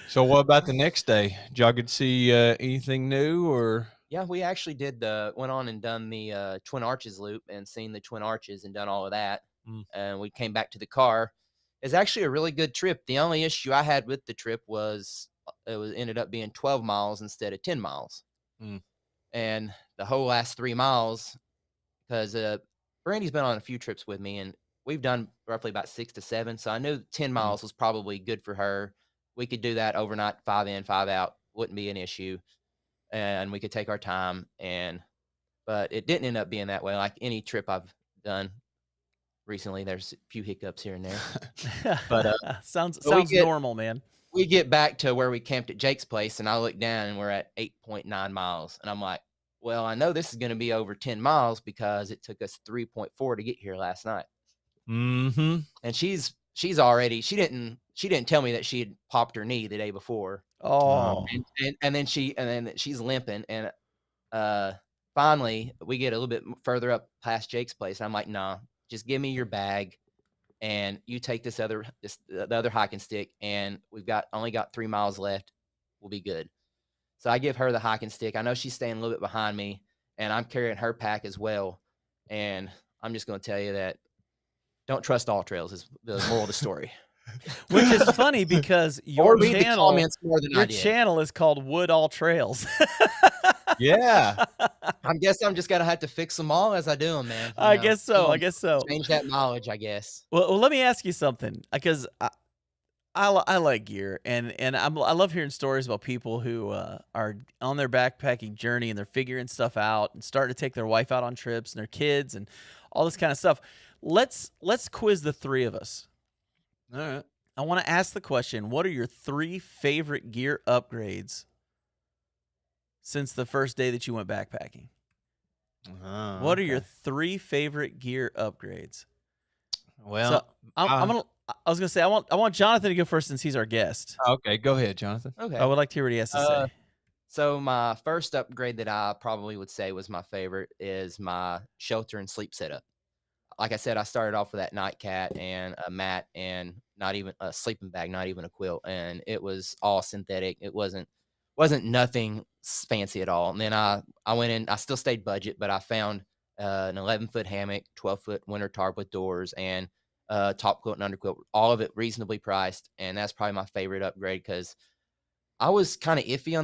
So what about the next day? Did y'all get to see anything new or? Yeah, we actually went on and done the Twin Arches loop and seen the Twin Arches and done all of that. And we came back to the car. It's actually a really good trip. The only issue I had with the trip was ended up being 12 miles instead of 10 miles. And the whole last 3 miles, because Brandy's been on a few trips with me, and we've done roughly about 6 to 7. So I knew 10 miles was probably good for her. We could do that overnight, 5 in, 5 out, wouldn't be an issue. And we could take our time. But it didn't end up being that way. Like any trip I've done recently, there's a few hiccups here and there. But sounds get- normal, man. we get back to where we camped at Jake's place, and I look down, and we're at 8.9 miles. And I'm like, well, I know this is going to be over 10 miles because it took us 3.4 to get here last night. Mm-hmm. And she's already, she didn't tell me that she had popped her knee the day before. Oh, And then she's limping. And finally we get a little bit further up past Jake's place. And I'm like, nah, just give me your bag and you take the other hiking stick, and we've only got 3 miles left. We'll be good. So I give her the hiking stick. I know she's staying a little bit behind me, and I'm carrying her pack as well. And I'm just going to tell you that don't trust all trails is the moral of the story. which is funny because your read the channel, comments more than I did. channel is called Woodall Trails. Yeah. I guess I'm just gonna have to fix them all as I do them, man. I guess so. Change that knowledge, I guess. Well, let me ask you something, because I like gear, and I love hearing stories about people who are on their backpacking journey and they're figuring stuff out and starting to take their wife out on trips and their kids and all this kind of stuff. Let's quiz the three of us. All right. I want to ask the question: what are your 3 favorite gear upgrades since the first day that you went backpacking? What are your 3 favorite gear upgrades? Well, so I was gonna say I want Johnathan to go first since he's our guest. Okay, go ahead, Johnathan. Okay. I would like to hear what he has to say. So my first upgrade that I probably would say was my favorite is my shelter and sleep setup. Like I said, I started off with that nightcat and a mat and not even a sleeping bag, not even a quilt, and it was all synthetic. It wasn't nothing fancy at all. And then I went in. I still stayed budget, but I found an 11-foot hammock, 12-foot winter tarp with doors, and top quilt and underquilt. All of it reasonably priced, and that's probably my favorite upgrade because I was kind of iffy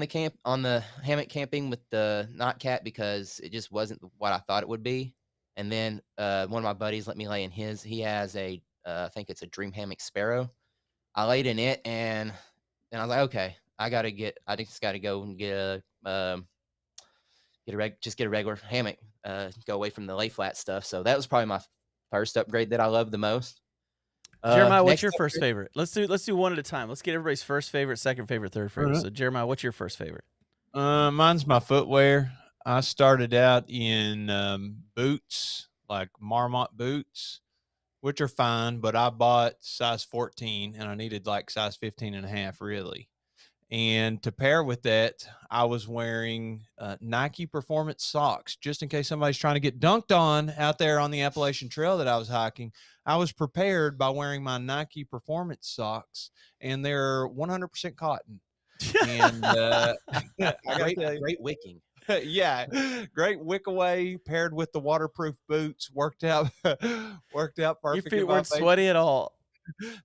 on the hammock camping with the nightcat because it just wasn't what I thought it would be. And then one of my buddies let me lay in his. He has I think it's a Dream Hammock Sparrow. I laid in it, and I was like, okay, I just got to go and get a regular hammock, go away from the lay flat stuff. So that was probably my first upgrade that I loved the most. Jeremiah, what's your first favorite? Let's do one at a time. Let's get everybody's first favorite, second favorite, third favorite. Right. So Jeremiah, what's your first favorite? Mine's my footwear. I started out in boots, like Marmot boots, which are fine, but I bought size 14 and I needed like size 15 and a half really. And to pair with that, I was wearing Nike Performance socks, just in case somebody's trying to get dunked on out there on the Appalachian Trail that I was hiking. I was prepared by wearing my Nike Performance socks, and they're 100% cotton. And great wicking. Yeah, great wick away paired with the waterproof boots worked out perfect. Your feet weren't sweaty at all.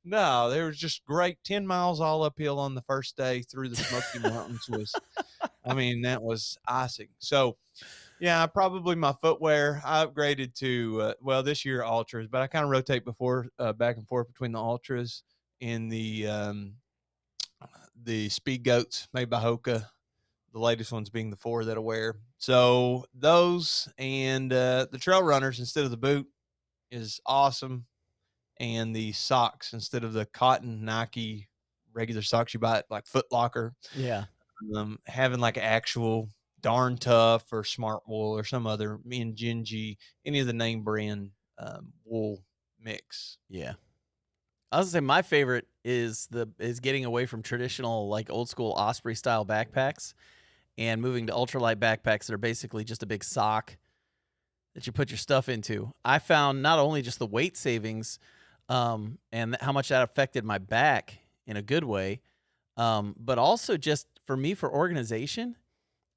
No, they were just great. 10 miles all uphill on the first day through the Smoky Mountains that was icing. So, yeah, probably my footwear. I upgraded to, this year Ultras, but I kind of rotate back and forth between the Ultras and the the Speed Goats made by Hoka. The latest ones being the 4 that I wear. So those and the Trail Runners instead of the boot is awesome. And the socks instead of the cotton Nike regular socks you buy at like Foot Locker, Yeah. having like actual Darn Tough or Smart Wool or some other Minjinji, any of the name brand wool mix. Yeah. I was gonna say my favorite is getting away from traditional like old school Osprey style backpacks and moving to ultralight backpacks that are basically just a big sock that you put your stuff into. I found not only just the weight savings, and how much that affected my back in a good way, but also just for me for organization,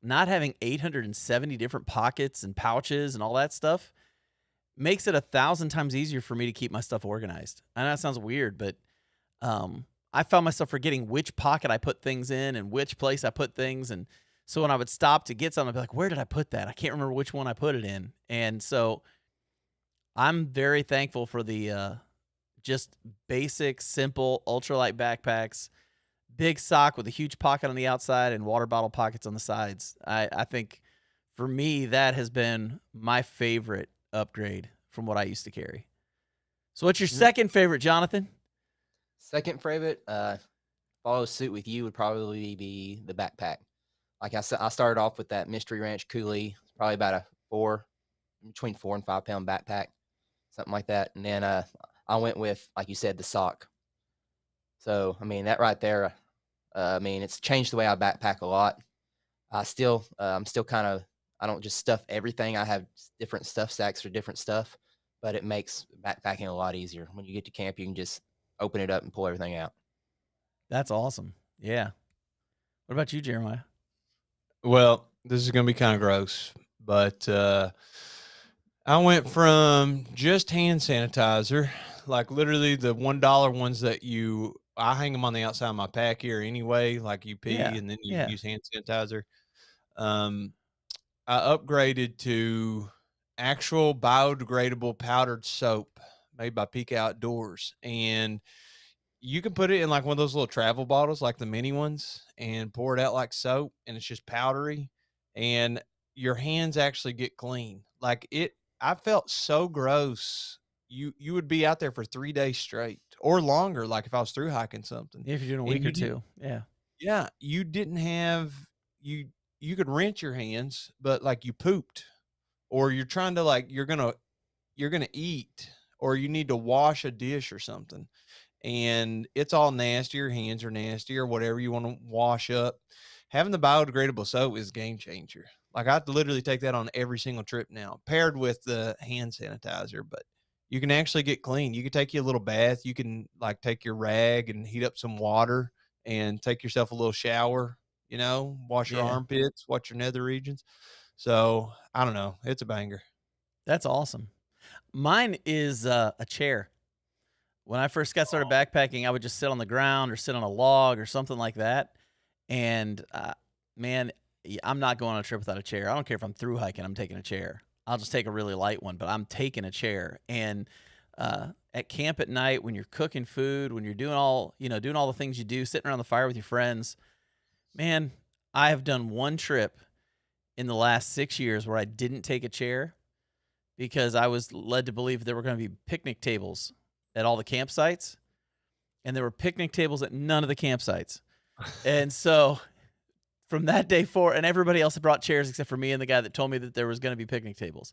not having 870 different pockets and pouches and all that stuff makes it 1,000 times easier for me to keep my stuff organized. I know that sounds weird, but I found myself forgetting which pocket I put things in and which place I put things. And so when I would stop to get something, I'd be like, where did I put that? I can't remember which one I put it in. And so I'm very thankful for the just basic, simple, ultralight backpacks, big sock with a huge pocket on the outside and water bottle pockets on the sides. I think for me, that has been my favorite upgrade from what I used to carry. So what's your second favorite, Jonathan? Second favorite, follow suit with you would probably be the backpack. Like I said, I started off with that Mystery Ranch Coulee, probably about between 4 and 5 pound backpack, something like that. And then I went with, like you said, the sock. So I mean that right there, I mean it's changed the way I backpack a lot. I'm still kind of, I don't just stuff everything. I have different stuff sacks for different stuff, but it makes backpacking a lot easier. When you get to camp, you can just open it up and pull everything out. That's awesome. Yeah. What about you, Jeremiah? Well, this is going to be kind of gross, but I went from just hand sanitizer, like literally the $1 ones that I hang them on the outside of my pack here anyway, like you pee Yeah. and then you Yeah. use hand sanitizer. I upgraded to actual biodegradable powdered soap made by Peak Outdoors. And you can put it in like one of those little travel bottles, like the mini ones, and pour it out like soap, and it's just powdery. And your hands actually get clean. I felt so gross. You would be out there for 3 days straight or longer, like if I was through hiking something. If you're doing a And week or two. Yeah. yeah, you didn't have you could rinse your hands, but like you pooped, or you're trying to like you're gonna eat, or you need to wash a dish or something, and it's all nasty. Your hands are nasty, or whatever you want to wash up. Having the biodegradable soap is a game changer. Like I have to literally take that on every single trip now, paired with the hand sanitizer. But you can actually get clean. You can take you a little bath. You can like take your rag and heat up some water and take yourself a little shower. Wash your Yeah. armpits, wash your nether regions. So I don't know. It's a banger. That's awesome. Mine is a chair. When I first got started backpacking, I would just sit on the ground or sit on a log or something like that. And man, I'm not going on a trip without a chair. I don't care if I'm through hiking, I'm taking a chair. I'll just take a really light one, but I'm taking a chair. And at camp at night, when you're cooking food, when you're doing all the things you do, sitting around the fire with your friends, man, I have done one trip in the last 6 years where I didn't take a chair because I was led to believe there were going to be picnic tables at all the campsites, and there were picnic tables at none of the campsites. And so from that day forward, and everybody else had brought chairs except for me and the guy that told me that there was going to be picnic tables.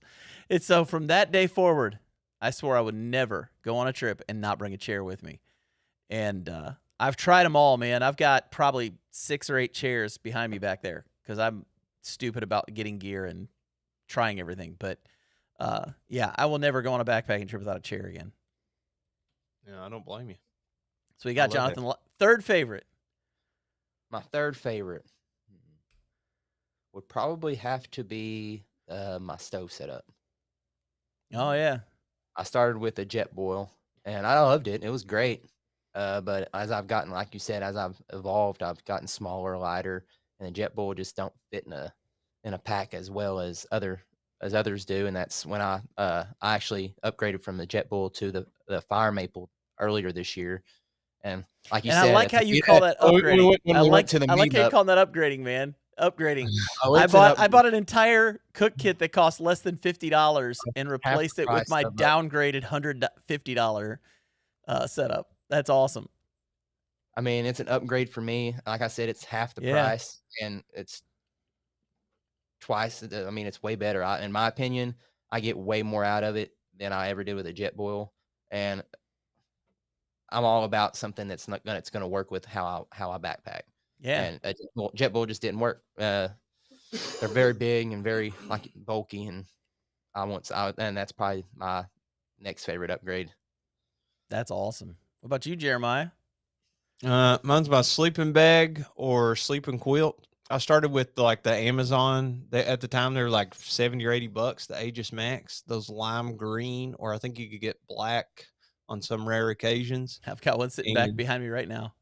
And so from that day forward, I swore I would never go on a trip and not bring a chair with me. And I've tried them all, man. I've got probably 6 or 8 chairs behind me back there because I'm stupid about getting gear and trying everything. But yeah, I will never go on a backpacking trip without a chair again. Yeah, I don't blame you. So we got Jonathan, third favorite. My third favorite would probably have to be my stove setup. Oh, yeah. I started with a jet boil, and I loved it. It was great. But as I've gotten, like you said, as I've evolved, I've gotten smaller, lighter, and the jet boil just don't fit in a pack as well as others do. And that's when I actually upgraded from the jet boil to the fire maple earlier this year. And like you And said, I like at how the you meet- call that when we upgrading. went- when I we like went to the how you meetup. call that upgrading, man. Upgrading. Oh, I it's an upgrade. bought an entire cook kit that cost less than $50 and Half the replaced it with price my of a- downgraded $150 setup. That's awesome. I mean, it's an upgrade for me. Like I said, it's half the Yeah. price, and it's twice. I mean, it's way better. In my opinion, I get way more out of it than I ever did with a Jetboil, and I'm all about something that's gonna work with how I backpack. Yeah. And a Jetboil just didn't work. They're very big and very like bulky, and and that's probably my next favorite upgrade. That's awesome. What about you, Jeremiah? Mine's my sleeping bag or sleeping quilt. I started with like the Amazon. At the time they were like $70 or $80. The Aegis Max, those lime green, or I think you could get black on some rare occasions. I've got one sitting back And behind me right now.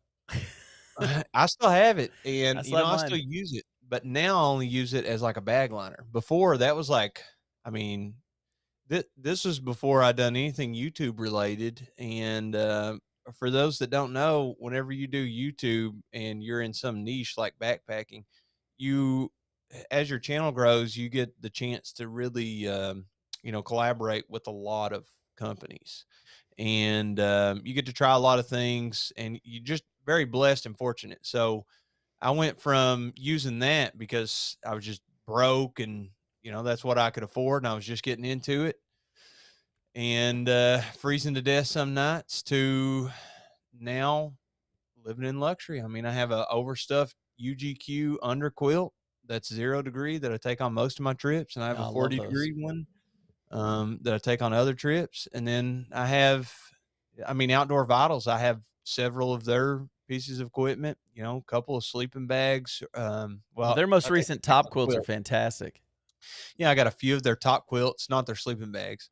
I still have it, and I still have I mine. still use it. But now I only use it as like a bag liner. Before that was like, I mean, this was before I'd done anything YouTube related. And for those that don't know, whenever you do YouTube and you're in some niche like backpacking, as your channel grows, you get the chance to really, collaborate with a lot of companies, and you get to try a lot of things, and you're just very blessed and fortunate. So I went from using that because I was just broke, and that's what I could afford, and I was just getting into it, and freezing to death some nights, to now living in luxury. I mean, I have a overstuffed UGQ under quilt that's 0 degree that I take on most of my trips, and I have Oh, I a love 40 those. degree one that I take on other trips. And then I have, Outdoor Vitals, I have several of their pieces of equipment, a couple of sleeping bags. Well, their most I think recent I got top a quilts are quilt. fantastic. Yeah, I got a few of their top quilts, not their sleeping bags.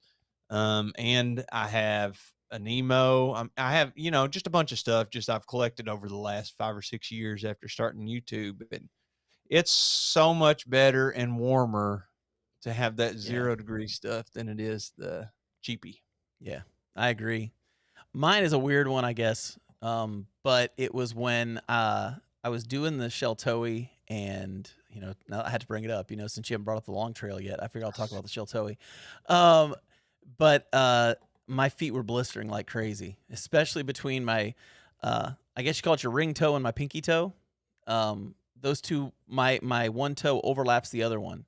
And I have a Nemo. I have, just a bunch of stuff I've collected over the last 5 or 6 years after starting YouTube. And it's so much better and warmer to have that 0 degree stuff than it is the cheapy. Yeah, I agree. Mine is a weird one, I guess. But it was when I was doing the Sheltoe, and now I had to bring it up. Since you haven't brought up the long trail yet, I figured I'll talk about the Sheltoe. But my feet were blistering like crazy, especially between my, I guess you call it your ring toe and my pinky toe. Those two, my one toe overlaps the other one,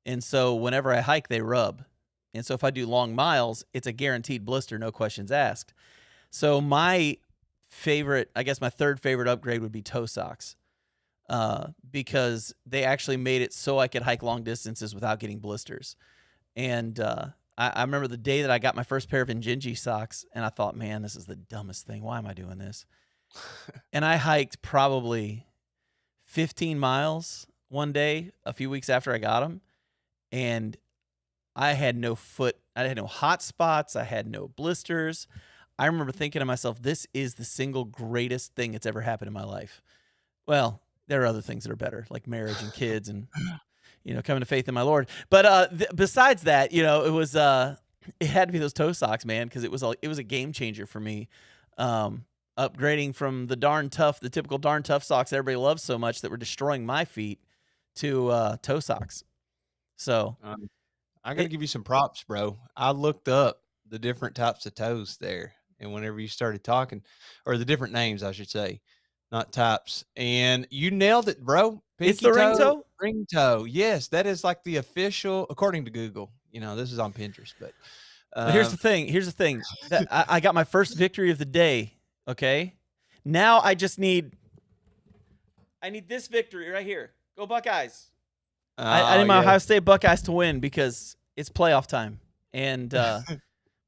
and so whenever I hike, they rub. And so if I do long miles, it's a guaranteed blister, no questions asked. So my favorite, I guess my third favorite upgrade would be toe socks, because they actually made it so I could hike long distances without getting blisters. And I remember the day that I got my first pair of Injinji socks, and I thought, man, this is the dumbest thing. Why am I doing this? And I hiked probably 15 miles one day a few weeks after I got them, and I had no hot spots. I had no blisters. I remember thinking to myself, this is the single greatest thing that's ever happened in my life. Well, there are other things that are better, like marriage and kids and, coming to faith in my Lord. But besides that, it was, it had to be those toe socks, man, because it was a game changer for me. Upgrading from the typical darn tough socks everybody loves so much that were destroying my feet to toe socks. So I got to give you some props, bro. I looked up the different types of toes there, and whenever you started talking, or the different names, I should say, not types, and you nailed it, bro. It's the ring toe? Ring toe. Yes, that is like the official, according to Google. This is on Pinterest, but here's the thing. Here's the thing. That I got my first victory of the day. Okay, now I need this victory right here. Go Buckeyes! I need my Ohio State Buckeyes to win because it's playoff time, and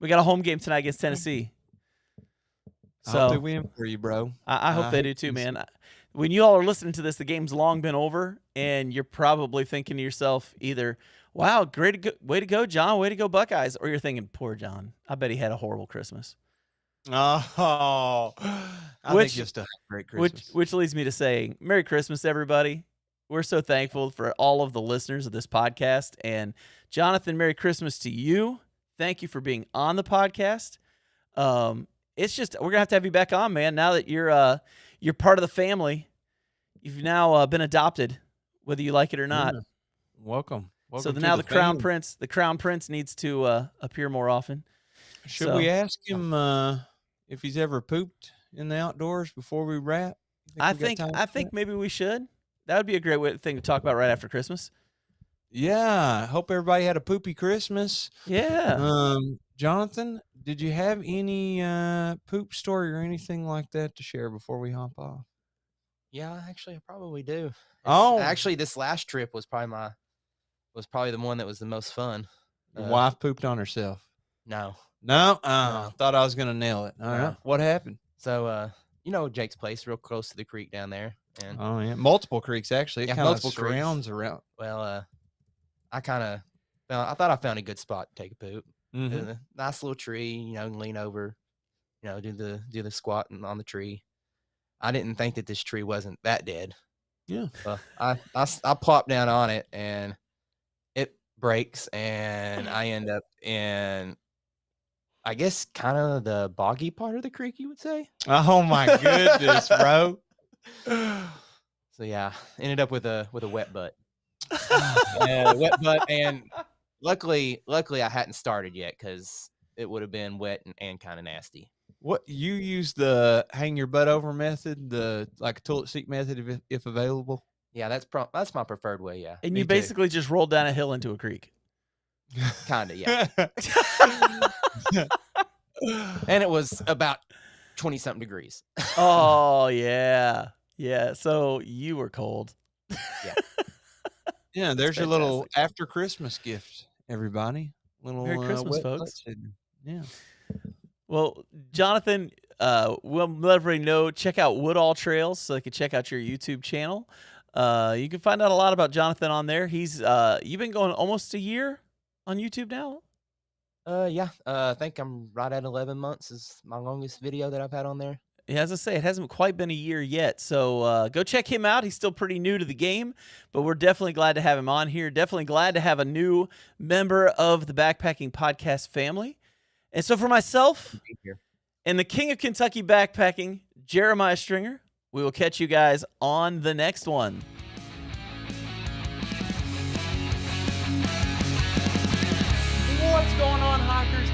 we got a home game tonight against Tennessee. I hope they win for you, bro. I hope they do too, man. When you all are listening to this, the game's long been over, and you're probably thinking to yourself either, wow, way to go, John, way to go, Buckeyes, or you're thinking, poor John, I bet he had a horrible Christmas. Oh, I think you'll still have a great Christmas. Which leads me to saying, Merry Christmas, everybody. We're so thankful for all of the listeners of this podcast. And Jonathan, Merry Christmas to you. Thank you for being on the podcast. it's just we're gonna have to have you back on, man. Now that you're part of the family, you've now been adopted, whether you like it or not. Yeah. Welcome. So to now the Crown family. Prince needs to appear more often. Should we ask him if he's ever pooped in the outdoors before we wrap? I think maybe we should. That would be a great thing to talk about right after Christmas. Yeah. Hope everybody had a poopy Christmas. Yeah. Jonathan, did you have any poop story or anything like that to share before we hop off? Yeah, actually, I probably do. Oh. Actually, this last trip was probably the one that was the most fun. Your wife pooped on herself. No. No? Thought I was going to nail it. All right. What happened? So, Jake's place, real close to the creek down there. And oh, yeah. Multiple creeks, actually. It kind of multiple surrounds creeks. around. Well, I thought I found a good spot to take a poop. Mm-hmm. A nice little tree, lean over, do the squat on the tree. I didn't think that this tree wasn't that dead. Yeah. I plopped down on it and it breaks and I end up in, I guess, kind of the boggy part of the creek, you would say. Oh my goodness, bro. So yeah, ended up with a wet butt. Wet butt, and luckily I hadn't started yet because it would have been wet and kind of nasty. What, you use the hang your butt over method, the like toilet seat method if available? Yeah, that's my preferred way. Yeah, and you basically just rolled down a hill into a creek. Kinda, yeah. And it was about 20-something degrees. Oh yeah. So you were cold. Yeah. Yeah, there's your little after Christmas gift, everybody. Little Merry Christmas, wet folks. butt. Yeah. Well, Jonathan, we'll let everybody know. Check out Woodall Trails so they can check out your YouTube channel. You can find out a lot about Jonathan on there. He's you've been going almost a year on YouTube now. Yeah. I think I'm right at 11 months is my longest video that I've had on there. Yeah, as I say, it hasn't quite been a year yet. So go check him out. He's still pretty new to the game, but we're definitely glad to have him on here. Definitely glad to have a new member of the Backpacking Podcast family. And so for myself and the King of Kentucky Backpacking, Jeremiah Stringer, we will catch you guys on the next one. What's going on, hikers?